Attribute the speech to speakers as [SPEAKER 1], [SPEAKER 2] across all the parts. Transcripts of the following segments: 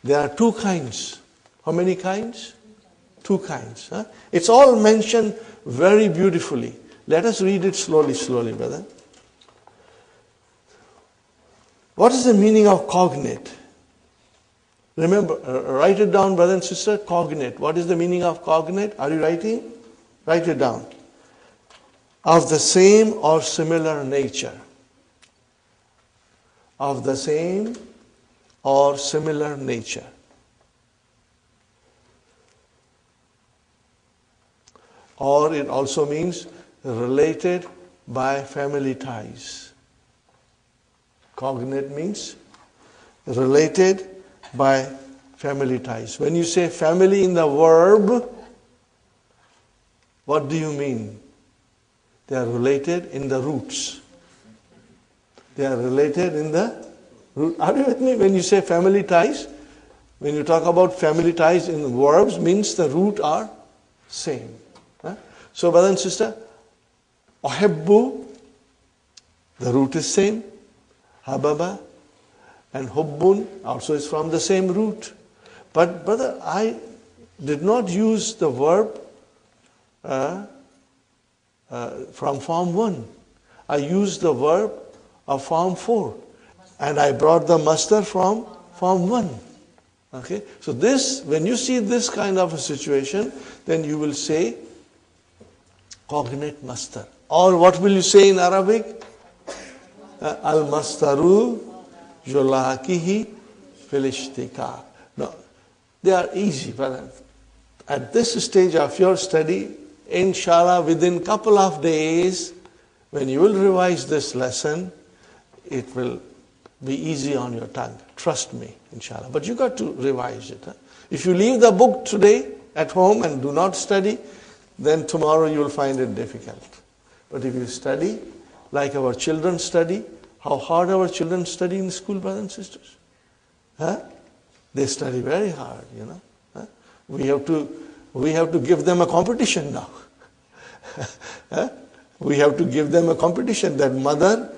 [SPEAKER 1] There are two kinds. How many kinds? Two kinds. Huh? It's all mentioned very beautifully. Let us read it slowly, brother. What is the meaning of cognate? Remember, write it down, brother and sister. Cognate. What is the meaning of cognate? Are you writing? Write it down. Of the same or similar nature. Of the same or similar nature. Or it also means related by family ties. Cognate means related by family ties. When you say family in the verb, what do you mean? They are related in the roots. They are related in the root. Are you with me? When you say family ties, when you talk about family ties in verbs, means the root are same. Huh? So, brother and sister, uhibbu, the root is same. Hababa and hubbun also is from the same root. But brother, I did not use the verb from form 1. I used the verb of form 4. And I brought the masdar from form 1. Okay? So this, when you see this kind of a situation, then you will say cognate masdar. Or what will you say in Arabic? Al-masdaru yulakihi fil ishtiqaq. No, they are easy, brother. At this stage of your study, inshallah, within couple of days, when you will revise this lesson, it will be easy on your tongue. Trust me, inshallah. But you got to revise it. Huh? If you leave the book today at home and do not study, then tomorrow you will find it difficult. But if you study, like our children study, how hard our children study in school, brothers and sisters? Huh? They study very hard, you know. Huh? We have to give them a competition now. Huh? We have to give them a competition that mother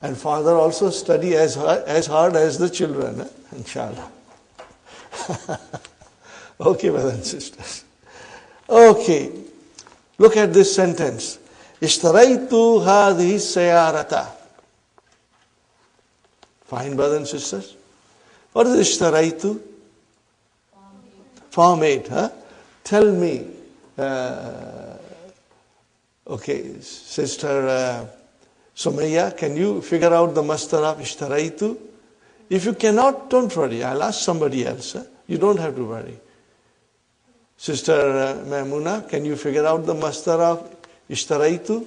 [SPEAKER 1] and father also study as hard as the children, huh? Inshallah. Okay, brothers and sisters. Okay, look at this sentence. Ishtaraitu hadhihi sayarata. Fine, brothers and sisters. What is ishtaraitu? Form 8, huh? Tell me. Okay, Sister Sumaya, can you figure out the masdar of ishtaraitu? If you cannot, don't worry. I'll ask somebody else. Huh? You don't have to worry. Sister Maimuna, can you figure out the masdar of ishtaraitu?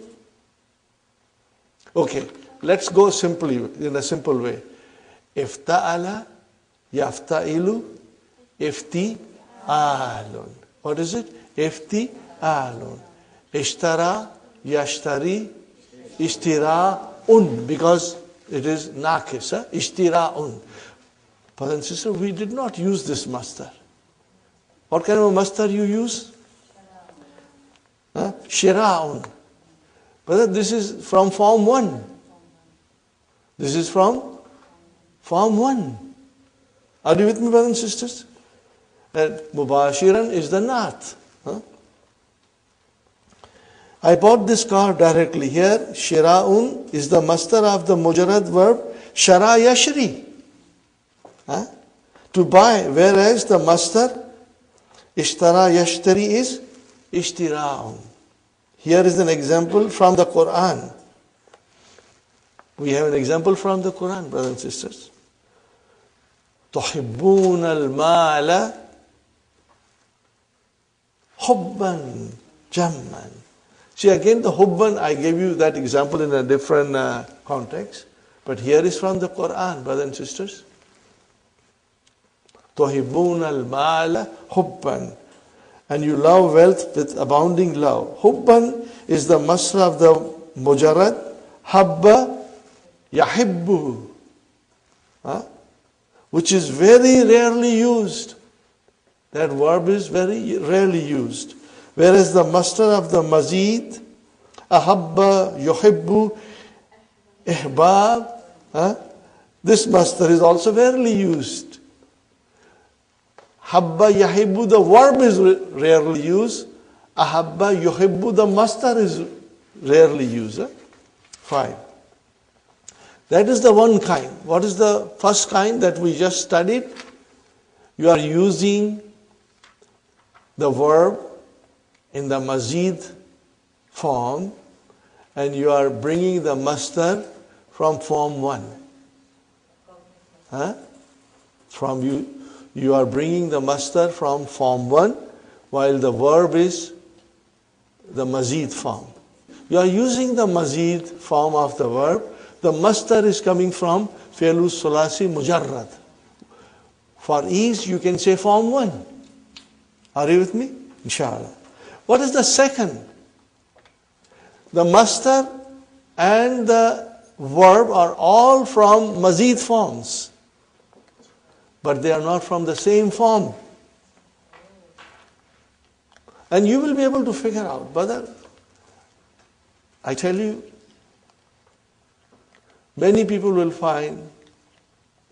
[SPEAKER 1] Okay, let's go simply, in a simple way. Ifta'ala, yafta'ilu, ifti'alun. What is it? Ifti'alun. Ishtara, yashtari, ishtira'un. Because it is naqis, huh? Ishtira'un. Brother and sister, we did not use this masdar. What kind of a masdar you use? Huh? Shira'un. Brother, this is from form 1. This is from form 1. Are you with me, brothers and sisters? And Mubashiran is the naat. Huh? I bought this car directly. Here, Shira'un is the masdar of the mujarrad verb Shara Yashri. Huh? To buy, whereas the masdar Ishtara Yashtari is Ishtira'un. Here is an example from the Quran. We have an example from the Quran, brothers and sisters. تحبون المال حبا جما. See, again, the hubban, I gave you that example in a different context. But here is from the Quran, brothers and sisters. تحبون المال حبا. And you love wealth with abounding love. Hubban is the masdar of the mujarrad. Habba yahibbuhu. Which is very rarely used. That verb is very rarely used. Whereas the masdar of the mazid, ahabba, yuhibbu, ihbab, this masdar is also rarely used. Habba yahibbu, the verb is rarely used. Ahabba yuhibbu, the masdar is rarely used. Fine. That is the one kind. What is the first kind that we just studied? You are using the verb in the mazid form and you are bringing the masdar from form 1. You are bringing the masdar from form 1 while the verb is the mazid form. You are using the mazid form of the verb. The masdar is coming from fi'lu sulasi mujarrad. For ease, you can say form 1. Are you with me? Inshallah. What is the second? The masdar and the verb are all from mazid forms. But they are not from the same form. And you will be able to figure out, brother, I tell you, many people will find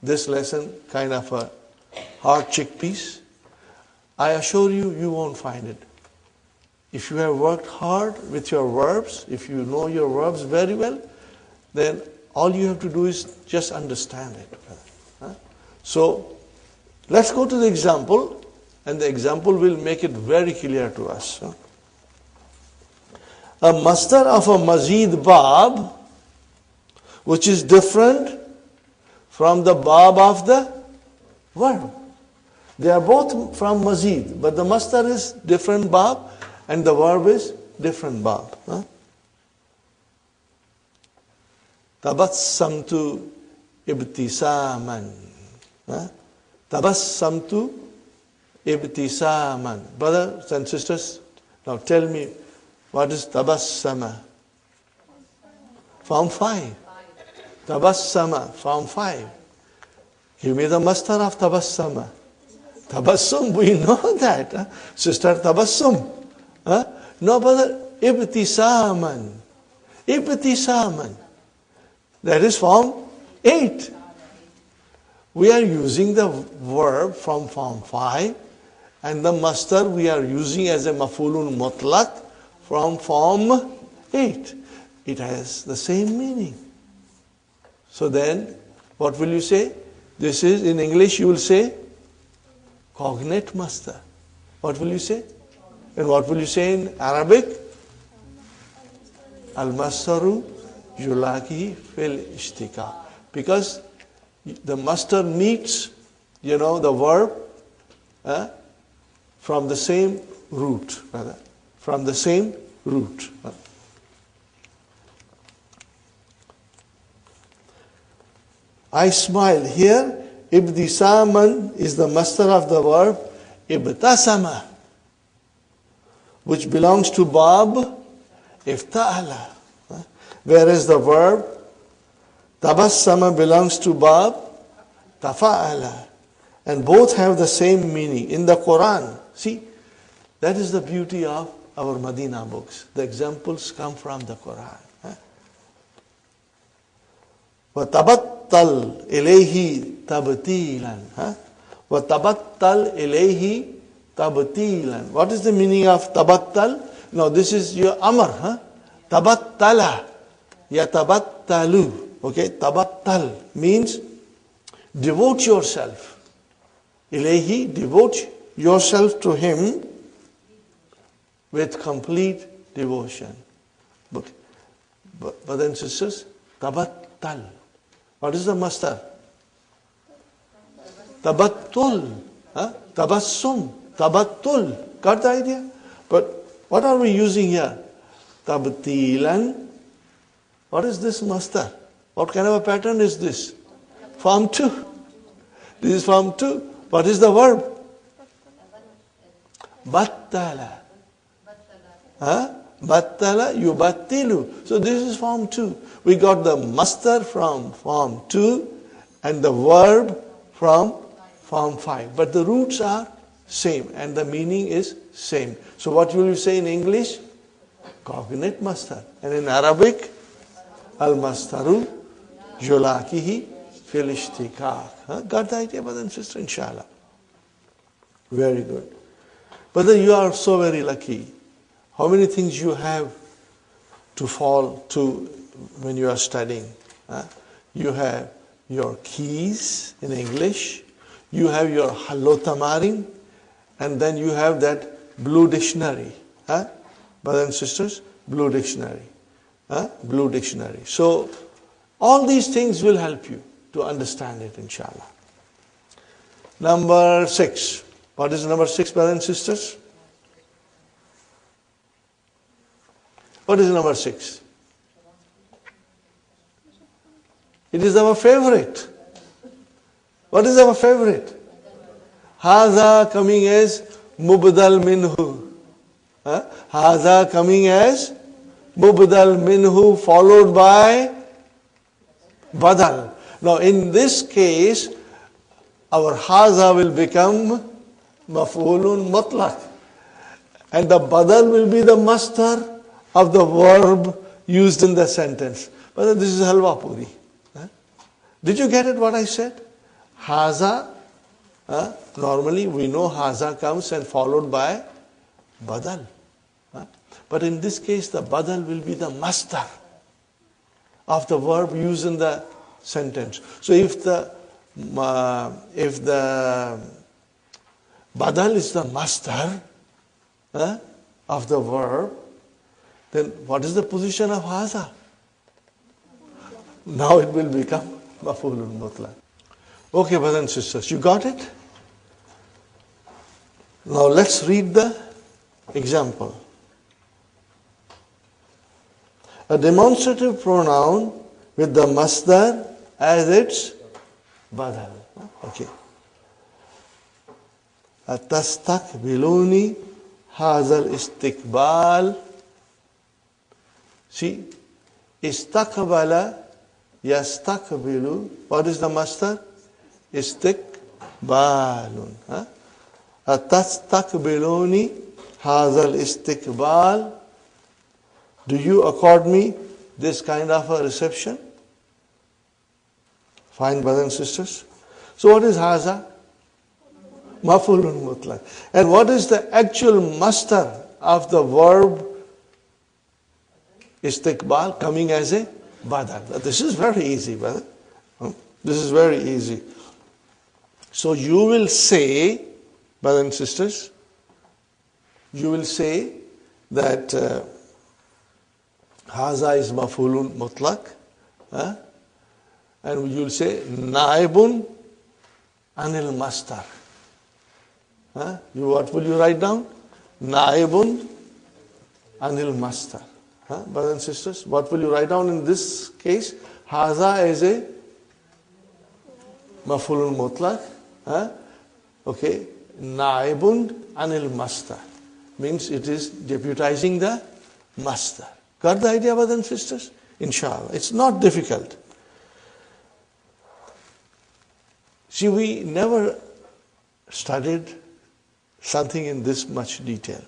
[SPEAKER 1] this lesson kind of a hard chickpeas. I assure you, you won't find it. If you have worked hard with your verbs, if you know your verbs very well, then all you have to do is just understand it. So, let's go to the example, and the example will make it very clear to us. A masdar of a mazid bab, which is different from the bab of the verb. They are both from mazid, but the masdar is different bab and the verb is different bab. Tabassamtu ibtisaman. Tabassamtu ibtisaman. Brothers and sisters, now tell me, what is tabassama? Form 5. Tabassama, form 5. Give me the masdar of tabassama. Tabassum, we know that. Sister, tabassum. No, brother, ibtisaman. Ibtisaman. That is form 8. We are using the verb from form 5 and the masdar we are using as a mafulun mutlaq from form 8. It has the same meaning. So then, what will you say? This is, in English you will say, cognate masdar. What will you say? And what will you say in Arabic? Al-masdaru yulaki fil ishtika. Because the masdar meets, the verb from the same root, rather. From the same root. I smile. Here, ibtisaman is the masdar of the verb ibtasama, which belongs to bab ifta'ala. Whereas the verb tabassama belongs to bab tafa'ala. And both have the same meaning in the Quran. See, that is the beauty of our Madina books. The examples come from the Quran. وَتَبَتَّلْ إِلَيْهِ تَبْتِيلًا. وَتَبَتَّلْ إِلَيْهِ تَبْتِيلًا. What is the meaning of tabattal? Now this is your amr. Tabattala. Yatabattalu. Okay, tabattal means devote yourself. Ilahi, devote yourself to him with complete devotion. Okay. Brothers and sisters, tabattal. What is the masdar? Tabattul. Tabassum. Tabattul. Got the idea? But what are we using here? Tabtilan. What is this masdar? What kind of a pattern is this? Form 2. This is form 2. What is the verb? Battala. Battala, yubattilu. So this is form 2. We got the masdar from form 2 and the verb from form 5. But the roots are same and the meaning is same. So what will you say in English? Cognate masdar. And in Arabic, al-masdaru yulakihi fil ishtikak. Got the idea, brother and sister? Inshallah. Very good. Brother, you are so very lucky. How many things you have to fall to when you are studying? You have your keys in English, you have your halotamarin, and then you have that blue dictionary. Brothers and sisters, blue dictionary. Blue dictionary. So, all these things will help you to understand it, inshallah. Number 6. What is number 6, brothers and sisters? What is number 6? It is our favorite. What is our favorite? Haza coming as mubdal minhu. Haza coming as mubdal minhu followed by badal. Now in this case, our haza will become maf'ulun mutlaq. And the badal will be the masdar of the verb used in the sentence. But this is halwa puri. Did you get it what I said? Haza, normally we know haza comes and followed by badal. But in this case, the badal will be the masdar of the verb used in the sentence. So if the badal is the masdar of the verb, then what is the position of haza? Now it will become maf'ulun mutlaq. Okay, brothers and sisters, you got it? Now let's read the example. A demonstrative pronoun with the masdar as its badal. Okay. Tastakbiluni hazal istiqbal. See, istakbala yastakbilu. What is the masdar? Istiqbalun. Tastakbiluni hazal istiqbal. Do you accord me this kind of a reception? Fine, brothers and sisters. So what is haza? Maf'ulun mutlaq. And what is the actual masdar of the verb istiqbal coming as a badal? This is very easy, brother. This is very easy. So you will say, brothers and sisters, you will say that haza is maf'ulun mutlaq, and you will say naibun anil masdar. What will you write down? Naibun anil masdar. Brothers and sisters, what will you write down in this case? Haza is a maf'ulun mutlaq. Okay, naibun anil masdar means it is deputizing the masdar. Got the idea, brothers and sisters? Inshallah. It's not difficult. See, we never studied something in this much detail.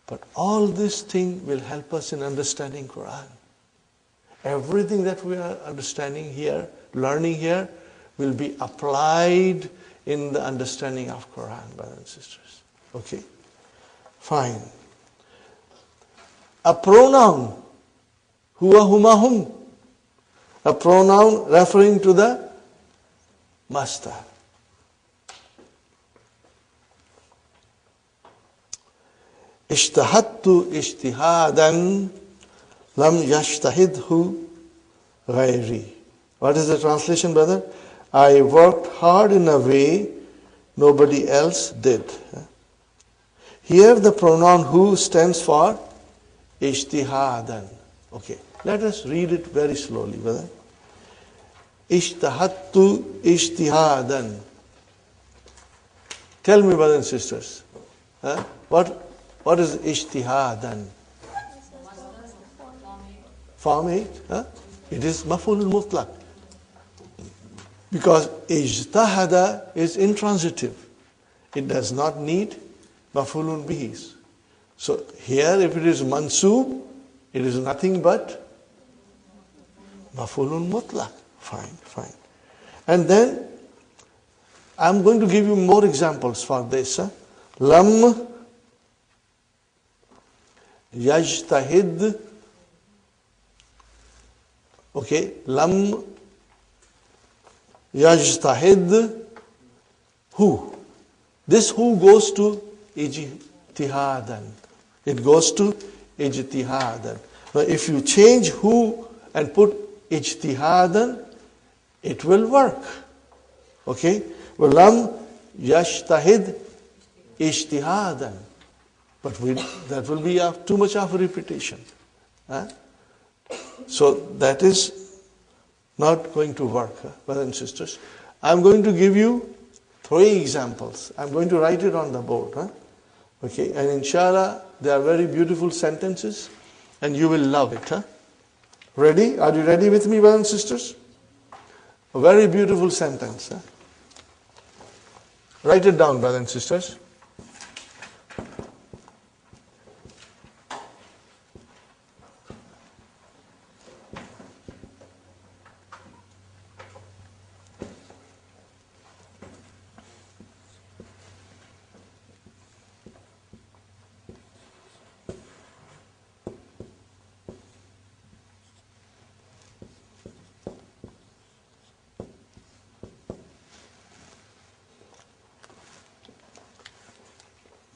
[SPEAKER 1] But all this thing will help us in understanding Quran. Everything that we are understanding here, learning here, will be applied in the understanding of Quran, brothers and sisters. Okay? Fine. A pronoun, huwa, huma, hum. A pronoun referring to the masdar. Ishtahadtu ishtihadan lam yashtahidhu ghairi. What is the translation, brother? I worked hard in a way nobody else did. Here the pronoun who stands for ishtihadan. Okay, let us read it very slowly, brother. Ishtahadtu ishtihadan. Tell me, brothers and sisters, what is ishtihadan? Form 8. It is maf'ulun mutlaq. Because ijtahada is intransitive. It does not need maf'ulun bihis. So here if it is mansub, it is nothing but maf'ulun mutlaq. Fine. And then I'm going to give you more examples for this. Lam yajtahid. Okay, lam yajtahid. Who? This who goes to ijtihadan. It goes to ijtihadan. Now if you change who and put ijtihadan, it will work. Okay? Well, lam yajtahid ijtihadan. But that will be too much of a repetition. So that is not going to work, brothers and sisters. I'm going to give you 3 examples. I'm going to write it on the board. Okay, and inshallah, they are very beautiful sentences and you will love it. Ready? Are you ready with me, brothers and sisters? A very beautiful sentence. Write it down, brothers and sisters.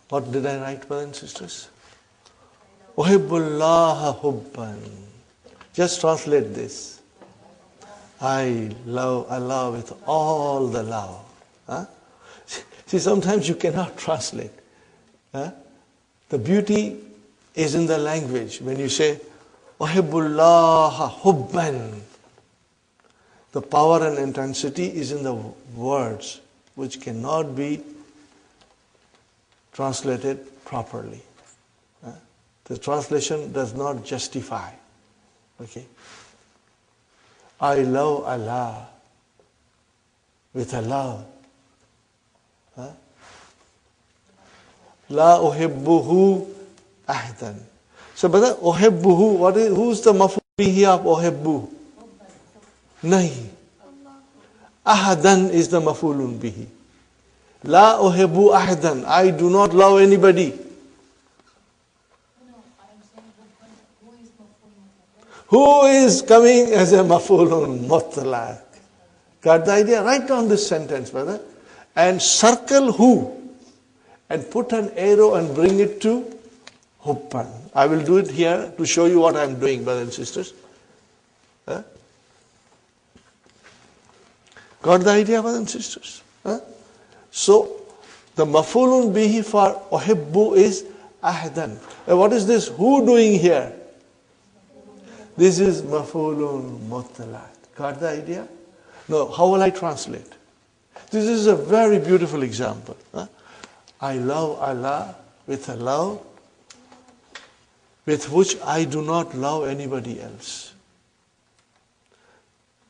[SPEAKER 1] What did I write, brothers and sisters? Uhibbullaha hubban. Just translate this. I love Allah with all the love. See, sometimes you cannot translate. The beauty is in the language. When you say, Uhibbullaha hubban, the power and intensity is in the words, which cannot be translated properly. The translation does not justify. Okay. I love Allah with a love. La uhibbuhu ahdan. So, brother, uhibbuhu, who's the maf'ul bihi of uhibbu? Nahi. Ahadan is the maf'ulun bihi. La uhibbu ahdan. I do not love anybody. Who is coming as a maf'ulun mutlaq? Got the idea? Write down this sentence, brother. And circle who. And put an arrow and bring it to hubban. I will do it here to show you what I am doing, brothers and sisters. Got the idea, brothers and sisters? So, the maf'ulun bihi for uhibbu is ahdan. What is this who doing here? This is maf'ulun mutlaq. Got the idea? Now, how will I translate? This is a very beautiful example. I love Allah with a love with which I do not love anybody else.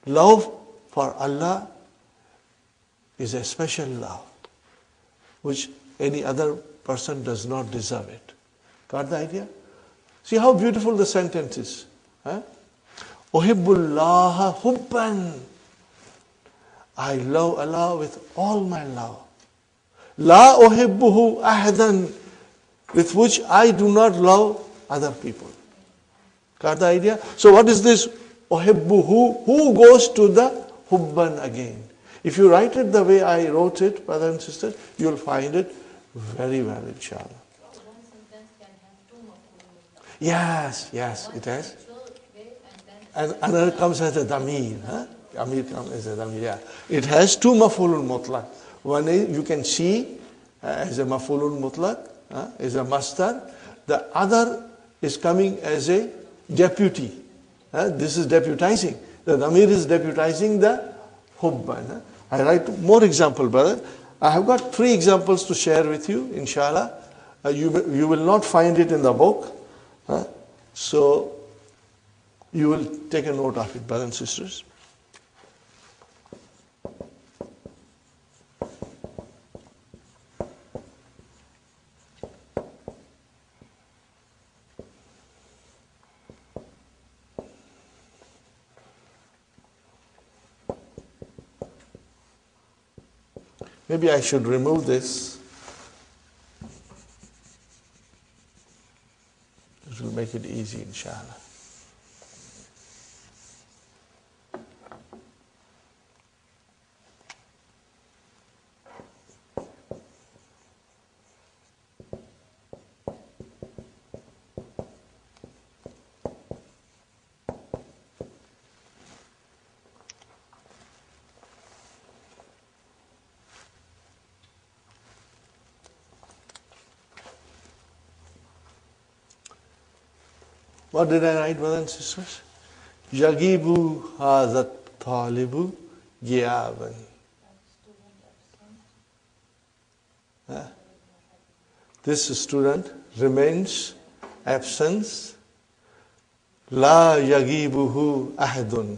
[SPEAKER 1] Love for Allah is a special love, which any other person does not deserve it. Got the idea? See how beautiful the sentence is. Uhibbullaha hubban. I love Allah with all my love. La uhibbuhu ahdan, with which I do not love other people. Got the idea? So what is this uhibbuhu? Who goes to the hubban again? If you write it the way I wrote it, brothers and sisters, you will find it very well, inshallah.
[SPEAKER 2] One sentence can have 2 maf'ul.
[SPEAKER 1] Yes, it has. And another comes as a damir. Damir comes as a damir, yeah. It has 2 maf'ulun mutlaq. One is you can see as a maf'ulun mutlaq, is a masdar. The other is coming as a deputy. This is deputizing. The damir is deputizing the hubban. I write more example, brother. I have got 3 examples to share with you, inshallah. You will not find it in the book. So you will take a note of it, brothers and sisters. Maybe I should remove this. This will make it easy, inshallah. What did I write, brothers and sisters? Yagibu hazat talibu giyaban. This student remains absent. La yagibuhu ahadun.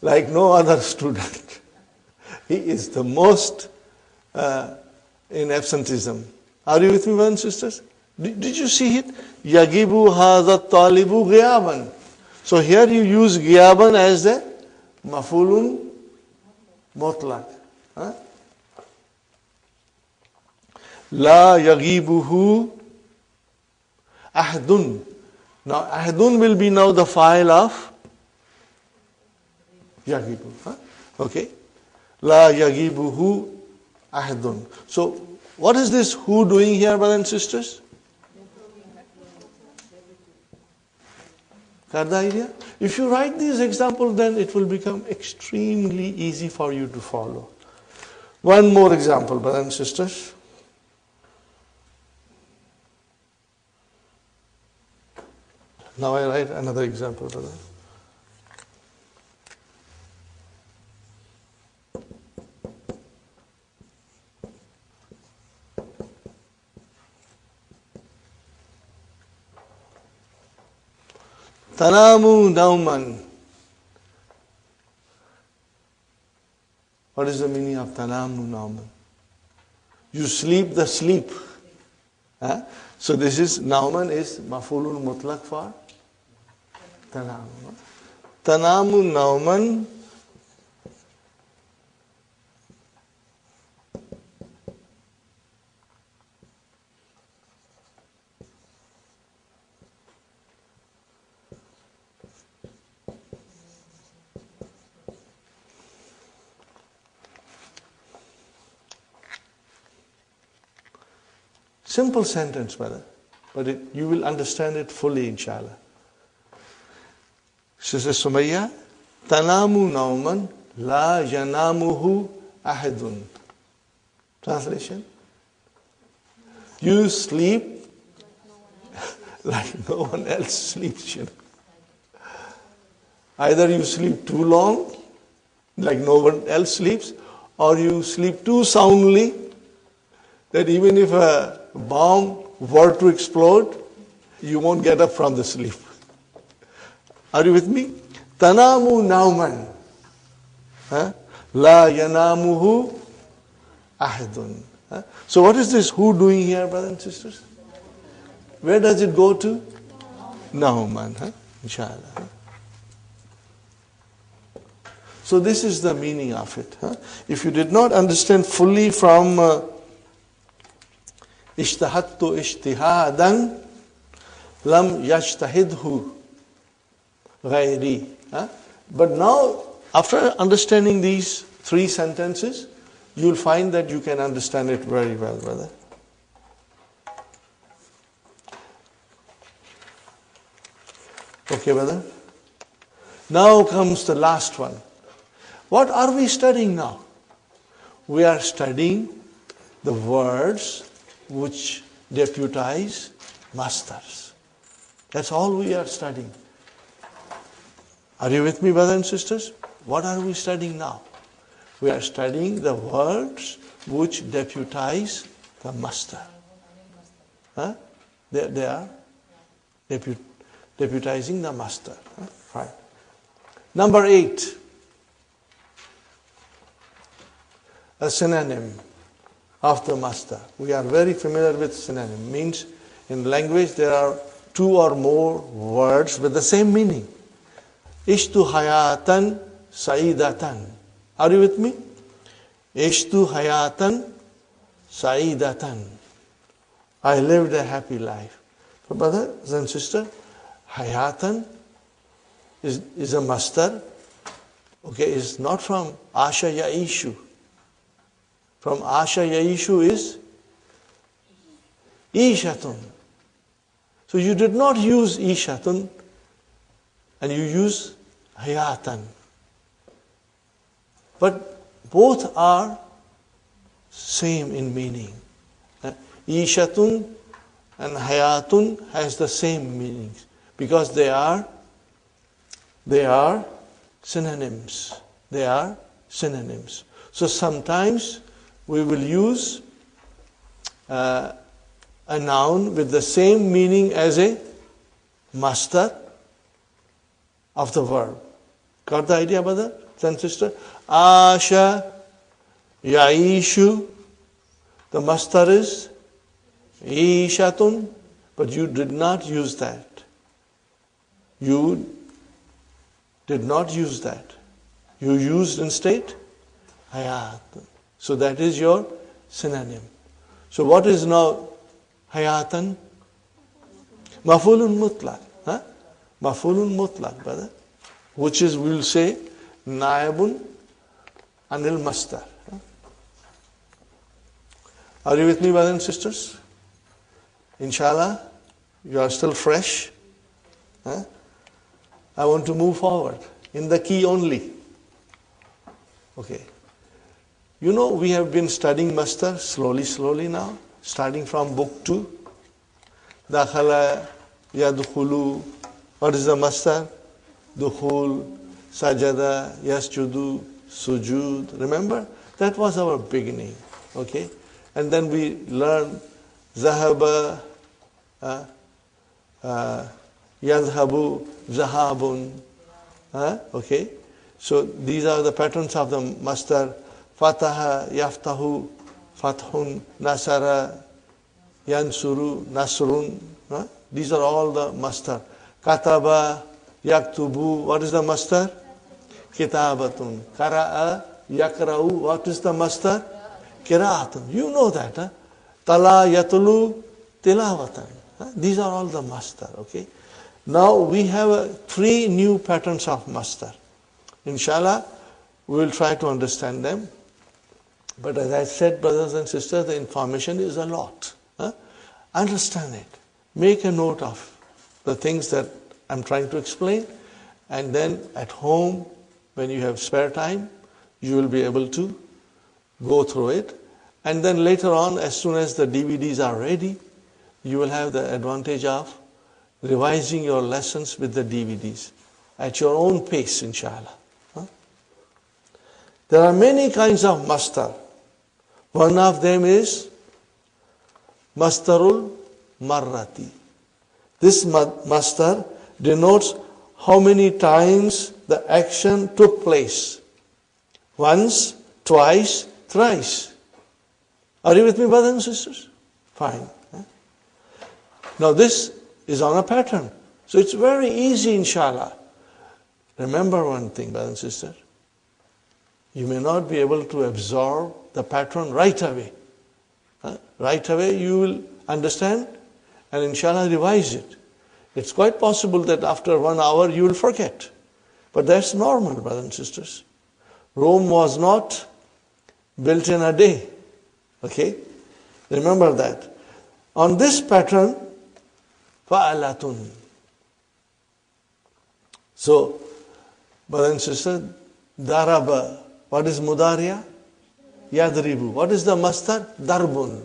[SPEAKER 1] Like no other student. He is the most in absenteeism. Are you with me, brothers and sisters? Did you see it? Yagibu hadha talibu ghiyaban. So here you use ghiyaban as the mafulun mutlaq. La yagibuhu ahdun. Now ahdun will be now the file of yagibu. Okay. La yagibuhu ahdun. So what is this who doing here, brothers and sisters? Got the idea? If you write these examples, then it will become extremely easy for you to follow. One more example, brothers and sisters. Now I write another example, brother. Tanamu nauman. What is the meaning of tanamu nauman? You sleep the sleep. So this is, nauman is mafulun mutlaq for tanamu. Tanamu nauman. Simple sentence, brother, but you will understand it fully, inshallah. Sister Sumayya, tanamu nauman la yanamuhu ahadun. Translation? You sleep like no one else sleeps. You know? Either you sleep too long, like no one else sleeps, or you sleep too soundly that even if a bomb were to explode, you won't get up from the sleep. Are you with me? Tanamu nauman. La yanamuhu ahadun. So what is this who doing here, brothers and sisters? Where does it go to? Nauman. Inshallah. So this is the meaning of it. If you did not understand fully from Ishtahattu ishtihadan lam yajtahidhu ghairi. But now, after understanding these three sentences, you'll find that you can understand it very well, brother. Okay, brother? Now comes the last one. What are we studying now? We are studying the words which deputize masters. That's all we are studying. Are you with me, brothers and sisters? What are we studying now? We are studying the words which deputize the master. They are deputizing the master. Right. Number 8. A synonym of the master. We are very familiar with synonym. Means in language there are two or more words with the same meaning. Ishtu hayatan saidatan. Are you with me? Ishtu hayatan sa'idatan. I lived a happy life. So brothers and sisters, hayatan is a masdar. Okay, it's not from Asha Yaishu. From Asha Yaishu is Ishatun. So you did not use Ishatun and you use Hayatan. But both are same in meaning. Ishatun and Hayatun has the same meanings because they are synonyms. They are synonyms. So sometimes we will use a noun with the same meaning as a masdar of the verb. Got the idea, brother and sister? Asha Yaishu. The masdar is Ishatun, but you did not use that. You did not use that. You used instead Hayat. So that is your synonym. So what is now Hayatan? Mafulun mutlaq. Mafulun mutlaq, brother. Which is, we will say, Naibun anil masdar. Are you with me, brothers and sisters? Inshallah, you are still fresh. I want to move forward in the key only. Okay. You know, we have been studying masdar slowly now, starting from book 2. Dakhala, yadkhulu. What is the masdar? Dukhul, sajada, yasjudu, sujud. Remember? That was our beginning. Okay? And then we learned zahaba, yadhabu, zahabun. Okay? So these are the patterns of the masdar. Fataha, yaftahu, fathun, nasara, yansuru, nasrun. These are all the masdar. Kataba, yaktubu. What is the masdar? Kitabatun. Kara'a, yakra'u. What is the masdar? Kira'atun. You know that. Tala, yatulu, tilawatan. These are all the masdar. Okay. Now we have 3 new patterns of masdar. Inshallah, we will try to understand them. But as I said, brothers and sisters, the information is a lot. Understand it. Make a note of the things that I'm trying to explain. And then at home, when you have spare time, you will be able to go through it. And then later on, as soon as the DVDs are ready, you will have the advantage of revising your lessons with the DVDs at your own pace, inshallah. There are many kinds of masdar. One of them is masdarul marrati. This masdar denotes how many times the action took place. Once, twice, thrice. Are you with me, brothers and sisters? Fine. Now this is on a pattern. So it's very easy, inshallah. Remember one thing, brothers and sisters. You may not be able to absorb the pattern right away. Right away you will understand and inshallah revise it. It's quite possible that after 1 hour you will forget. But that's normal, brothers and sisters. Rome was not built in a day. Okay? Remember that. On this pattern, fa'alatun. So, brothers and sisters, daraba. What is mudariya? Yadribu. What is the masdar? Darbun.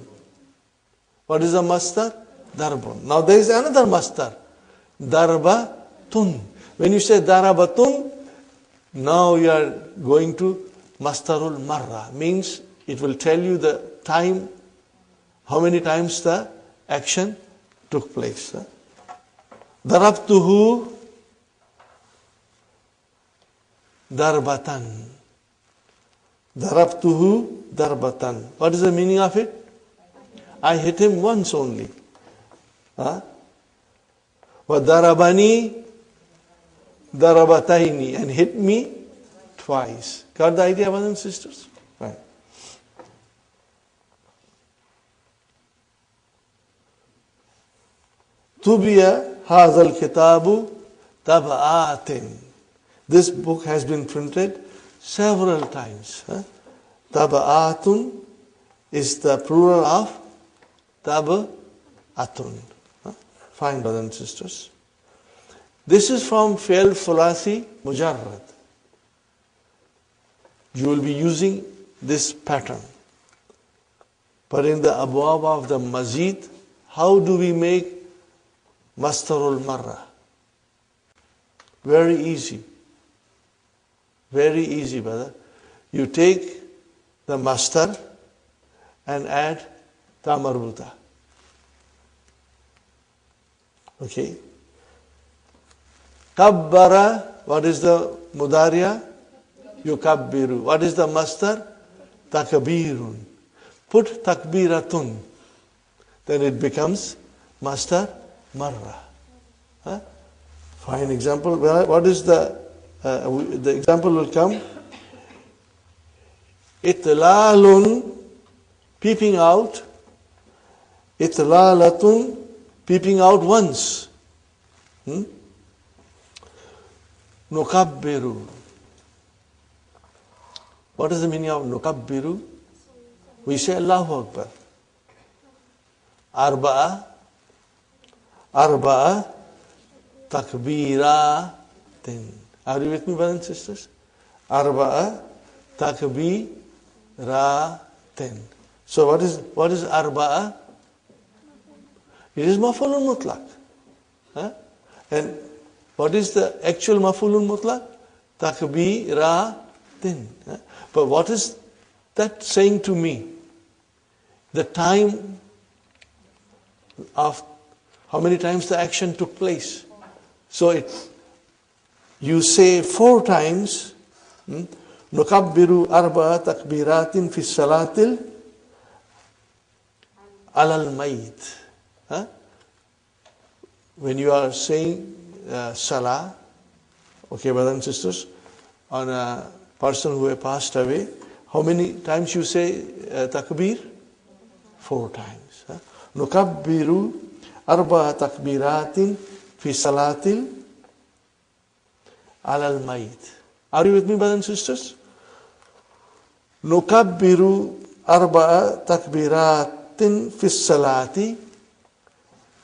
[SPEAKER 1] What is the masdar? Darbun. Now there is another masdar. Darbatun. When you say darabatun, now you are going to masdarul marra. Means it will tell you the time, how many times the action took place. Darabtuhu darbatan. Darabtuhu darbatan. What is the meaning of it? I hit him once only. Wa darabani darabataini, and hit me twice. Got the idea, brothers and sisters? Right. Tubiya hazal kitabu tab'atin. This book has been printed several times. Tab'atun is the plural of tab'atun. Fine, brothers and sisters. This is from Fi'l Thulathi Mujarrad. You will be using this pattern. But in the abwab of the Mazid, how do we make Mastarul Marra? Very easy. Very easy, brother. You take the mastar and add ta marbuta. Okay. Kabbara, what is the mudariya? Yukabbiru. What is the mastar? Takbirun. Put takbiratun. Then it becomes mastar marra. Fine example. What is the example will come? Itlalun, peeping out. Itlalatun, peeping out once. Nukabbiru. What is the meaning of nukabbiru? We say Allahu Akbar. Arba'a takbiratin. Are you with me, brothers and sisters? Arba'a takbiratin. So what is arba'a? It is maf'ulun mutlaq. And what is the actual maf'ulun mutlaq? Takbiratin. But what is that saying to me? The time of how many times the action took place. So you say 4 times, nukabbiru arba'a takbiratin fi salatil alal mayit. When you are saying salah, okay, brothers and sisters, on a person who has passed away, how many times you say takbir? 4 times. Nukabbiru arba'a takbiratin fi salatil alal mayit. Are you with me, brothers and sisters? Nukabbiru arba'a takbiratin fi salati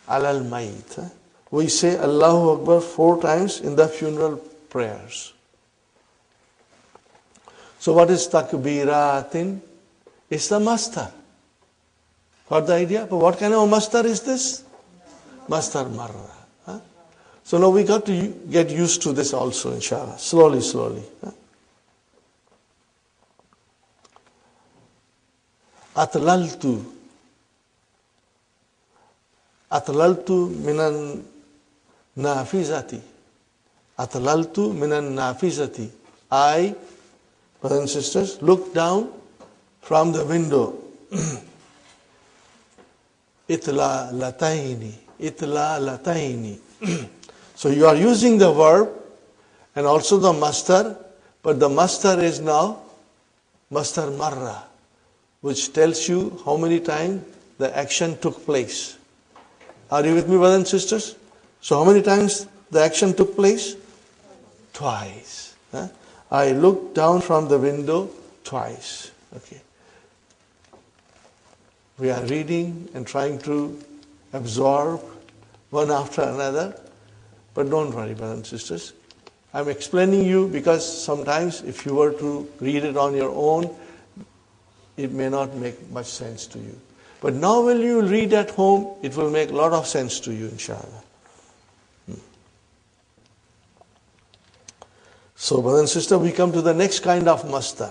[SPEAKER 1] alal mayit. We say Allahu Akbar 4 times in the funeral prayers. So what is takbiratin? It's the mastar. Got the idea? But what kind of mastar is this? Mastar marra. So now we got to get used to this also, inshallah. Slowly, slowly. Atlaltu. Atlaltu minan nafizati. Atlaltu minan nafizati. I, brothers and sisters, look down from the window. Itla lataini. Itla lataini. So you are using the verb and also the mastar, but the mastar is now mastar marra, which tells you how many times the action took place. Are you with me, brothers and sisters? So how many times the action took place? Twice. I looked down from the window twice. Okay. We are reading and trying to absorb one after another. But don't worry, brothers and sisters. I'm explaining you because sometimes if you were to read it on your own, it may not make much sense to you. But now when you read at home, it will make a lot of sense to you, inshallah. So, brothers and sisters, we come to the next kind of mastar.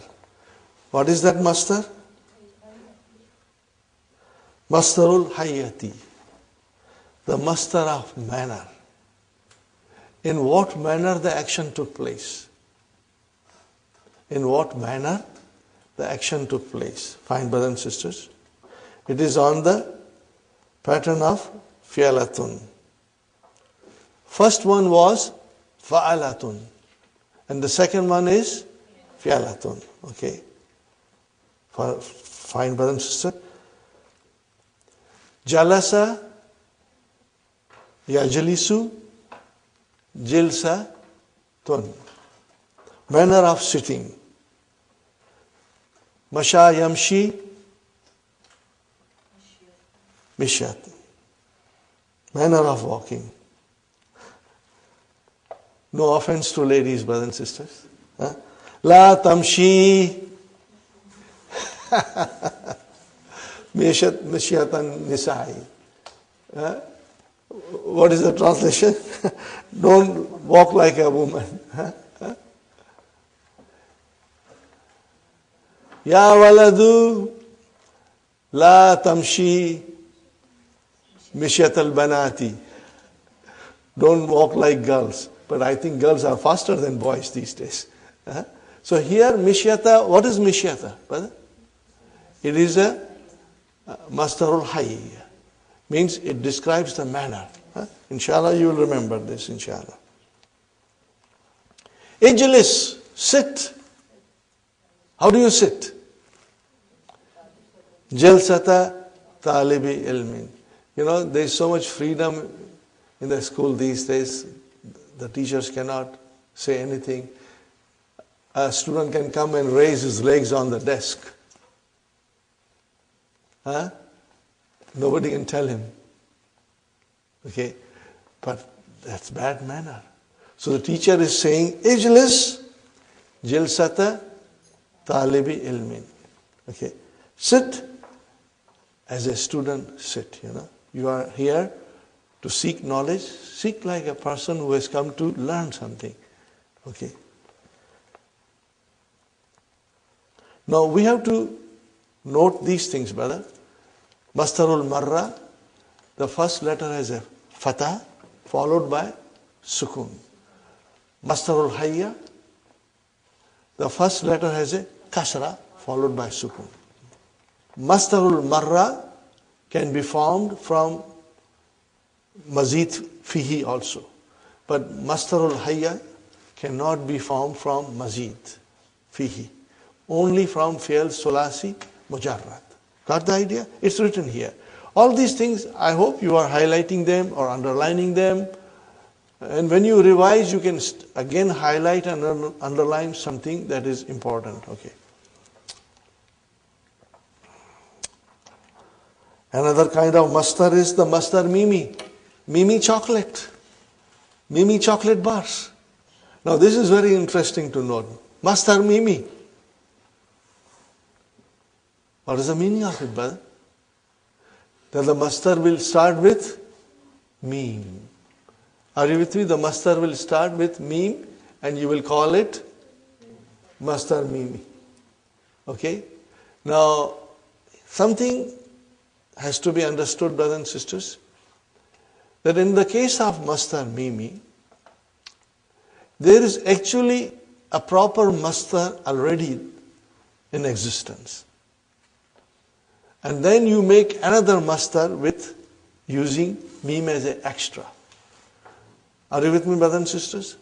[SPEAKER 1] What is that mastar? Mastarul hayati. The mastar of manner. In what manner the action took place? In what manner the action took place? Fine, brothers and sisters. It is on the pattern of fi'alatun. First one was fa'alatun. And the second one is fi'alatun. Okay. Fine, brothers and sisters. Jalasa Yajlisu jilsatun. Manner of sitting. Masha yamshi mishyat. Manner of walking. No offense to ladies, brothers and sisters. Huh? La tamshi mishyatan nisai. What is the translation? Don't walk like a woman. Ya waladu la tamshi mishyat al-banati. Don't walk like girls. But I think girls are faster than boys these days. So here mishyata, what is mishyata, brother? It is a masdarul hayy. Means it describes the manner. Inshallah you will remember this, inshallah. Ijlis, sit. How do you sit? Jalsata talibi ilmin. You know, there is so much freedom in the school these days. The teachers cannot say anything. A student can come and raise his legs on the desk. Nobody can tell him. Okay? But that's bad manner. So the teacher is saying, Ijlis jilsata talibi ilmin. Okay? Sit as a student sit, you know. You are here to seek knowledge. Seek like a person who has come to learn something. Okay? Now we have to note these things, brother. Mastarul marra, the first letter has a fatah followed by sukun. Mastarul hayya, the first letter has a kasra followed by sukun. Mastarul marra can be formed from mazid fihi also. But mastarul hayya cannot be formed from mazid fihi. Only from fi'l sulasi mujarrad. Got the idea? It's written here. All these things, I hope you are highlighting them or underlining them. And when you revise, you can again highlight and underline something that is important. Okay. Another kind of mastar is the mastar mimi. Mimi chocolate. Mimi chocolate bars. Now this is very interesting to note. Mastar mimi. What is the meaning of it, brother? That the mastar will start with meme. Are you with me? The mastar will start with meme and you will call it mastar mimi. Okay? Now, something has to be understood, brothers and sisters, that in the case of mastar mimi, there is actually a proper mastar already in existence. And then you make another mastar with using meme as an extra. Are you with me, brothers and sisters?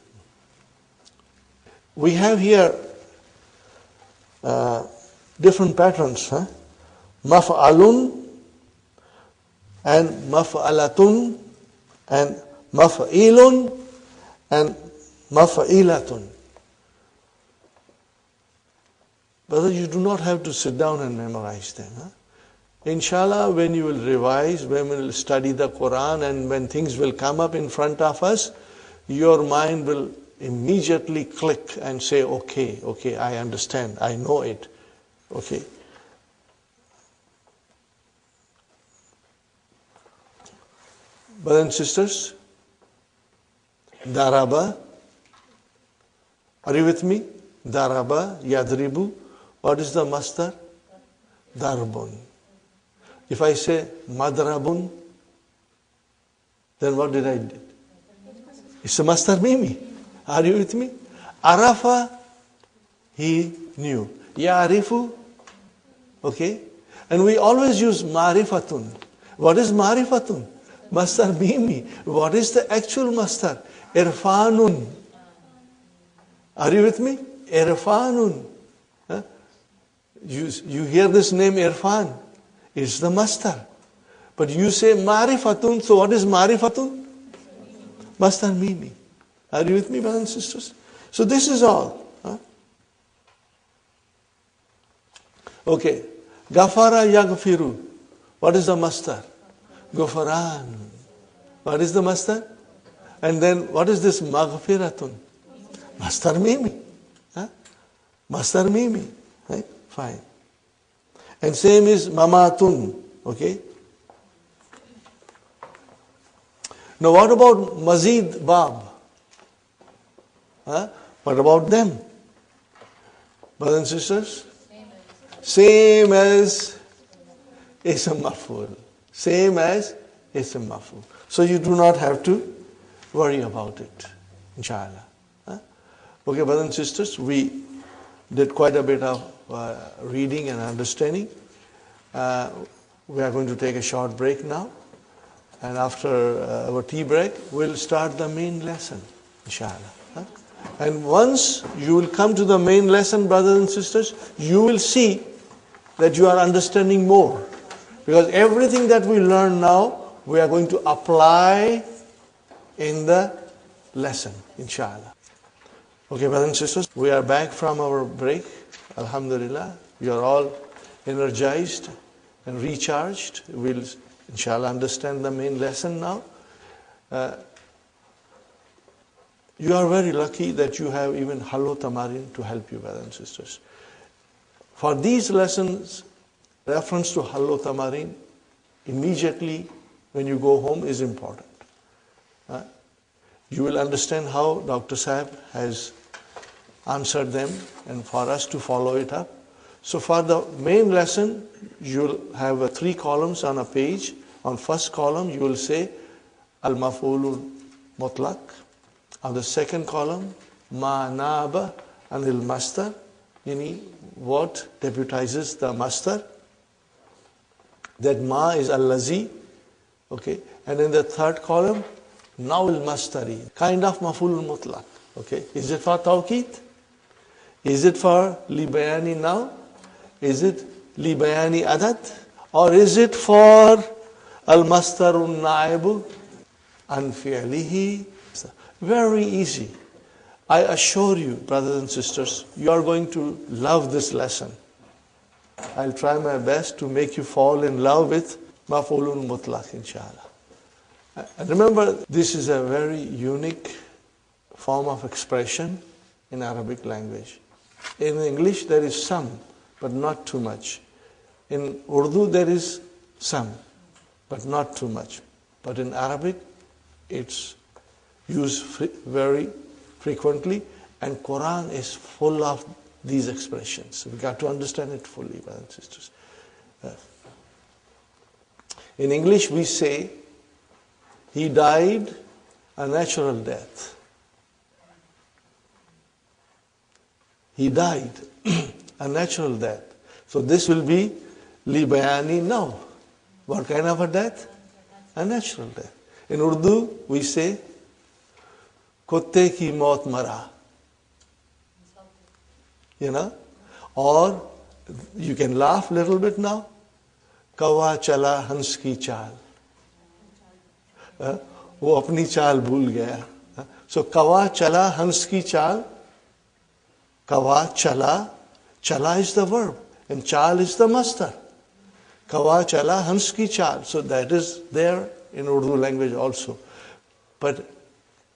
[SPEAKER 1] We have here different patterns. Maf'alun and maf'alatun and maf'ilun and maf'ilatun. Brother, you do not have to sit down and memorize them. Inshallah, when you will revise, when we will study the Quran and when things will come up in front of us, your mind will immediately click and say, okay, I understand, I know it. Okay. Brothers and sisters, daraba, are you with me? Daraba, yadribu, what is the mastar? Darbun. If I say madrabun, then what did I do? It's a mastar mimi. Are you with me? Arafa, he knew. Ya'rifu, okay? And we always use marifatun. What is marifatun? Mastar mimi. What is the actual mastar? Irfanun. Are you with me? Irfanun. Huh? You hear this name Irfan. It's the mastar. But you say marifatun, so what is marifatun? Mastar mimi. Are you with me, brothers and sisters? So this is all. Okay. Gafara yaghfiru. What is the mastar? Ghafaran. What is the mastar? And then what is this maghfiratun? Mastar mimi. Mastar mimi. Right? Fine. And same is mamatun. Okay. Now what about mazid bab? What about them? Brothers and sisters? Same as ism maf'ul. Same as ism maf'ul. So you do not have to worry about it, inshallah. Okay, brothers and sisters, we did quite a bit of reading and understanding. We are going to take a short break now. And after our tea break, we'll start the main lesson, inshallah. And once you will come to the main lesson, brothers and sisters, you will see that you are understanding more. Because everything that we learn now, we are going to apply in the lesson, inshallah. Okay, brothers and sisters, we are back from our break. Alhamdulillah, we are all energized and recharged. We'll, inshallah, understand the main lesson now. You are very lucky that you have even Hallo Tamarin to help you, brothers and sisters. For these lessons, reference to Hallo Tamarin immediately when you go home is important. You will understand how Dr. Sahib has answered them and for us to follow it up. So for the main lesson, you will have 3 columns on a page. On first column, you will say Al-Maf'ulul Mutlaq. On the second column, Ma Naba Anil Mastar, meaning what deputizes the Mastar. That Ma is Al-Lazi. Okay. And in the third column, Nawil Mastari, kind of Maf'ulul Mutlaq. Okay. Is it for Tawqeed? Is it for Li Bayani Now? Is it Li Bayani Adad? Or is it for Al-Mastarun Na'ibu An Fi'lihi? Very easy. I assure you, brothers and sisters, you are going to love this lesson. I'll try my best to make you fall in love with Maf'ulun Mutlaq, inshallah. And remember, this is a very unique form of expression in Arabic language. In English, there is some, but not too much. In Urdu, there is some, but not too much. But in Arabic, it's used very frequently, and Quran is full of these expressions. We got to understand it fully, brothers and sisters. In English, we say, he died a natural death. He died a natural death. So this will be Li Bayani Now. What kind of a death? A natural death. In Urdu, we say, Kutte ki maut mara. You know? Or you can laugh a little bit now. Kawa chala hans ki chal. वो अपनी चाल भूल गया. So kawa chala hans ki chal. Kawa chala. Chala is the verb and chal is the master. Kawa chala hans ki chal. So that is there in Urdu language also. But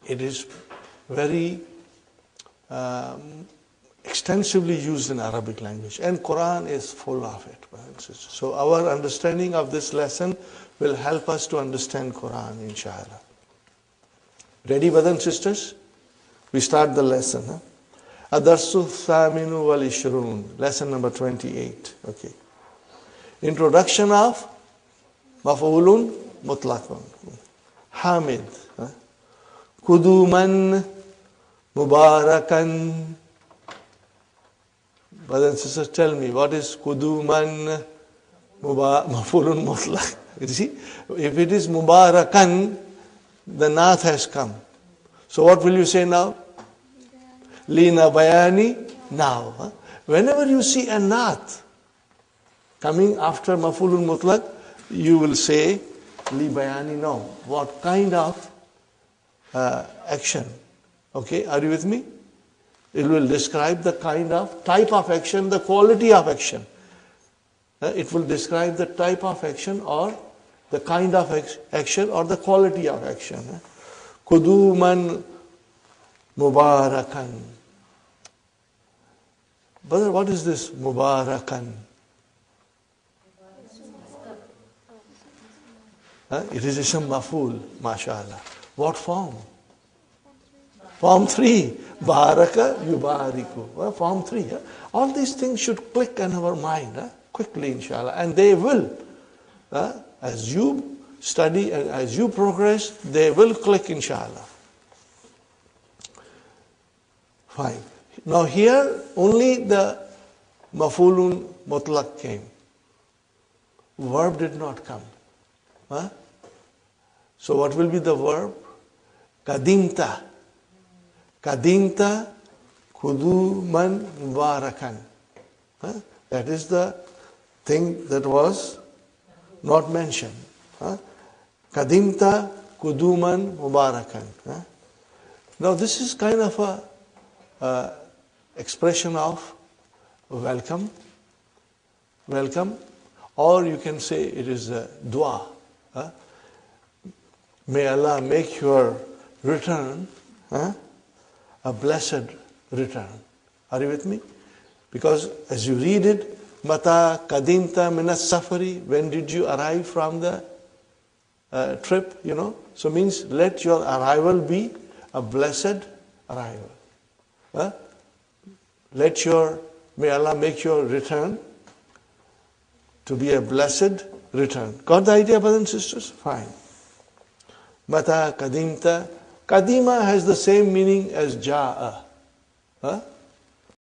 [SPEAKER 1] it is very extensively used in Arabic language. And Quran is full of it. So our understanding of this lesson will help us to understand Quran, inshallah. Ready, brothers and sisters? We start the lesson. Adarsu Thaminu wal Ishrun, lesson number 28. Okay. Introduction of Maf'ulun Mutlaqun. Hamid. Kuduman Mubarakan. Brothers and sisters, tell me, what is Kuduman Maf'ulun Mutlaq? You see, if it is Mubarakan, the Nath has come. So what will you say now? Lina Bayani Now. Whenever you see a Nath coming after Maf'ulun Mutlaq, you will say Li Bayani Now. What kind of action. Okay, are you with me? It will describe the kind of type of action, the quality of action. It will describe the type of action or the kind of action or the quality of action. Kuduman Mubarakan. Brother, what is this Mubarakan? It is Ism Maful, mashallah. What form? Form 3. Baraka Yubariku. Form 3. All these things should click in our mind quickly, inshallah. And they will. As you study and as you progress, they will click, inshallah. Fine. Now here, only the Mafulun Mutlaq came. Verb did not come. So what will be the verb? Kadimta. Kadimta kuduman mubarakan. That is the thing that was not mentioned. Kadimta kuduman mubarakan. Now this is kind of a expression of welcome. Welcome. Or you can say it is a dua. May Allah make your return a blessed return. Are you with me? Because as you read it, Mata kadimta minas safari, when did you arrive from the trip, So means let your arrival be a blessed arrival. May Allah make your return to be a blessed return. Got the idea, brothers and sisters? Fine. Mata kadimta. Kadima has the same meaning as ja'a.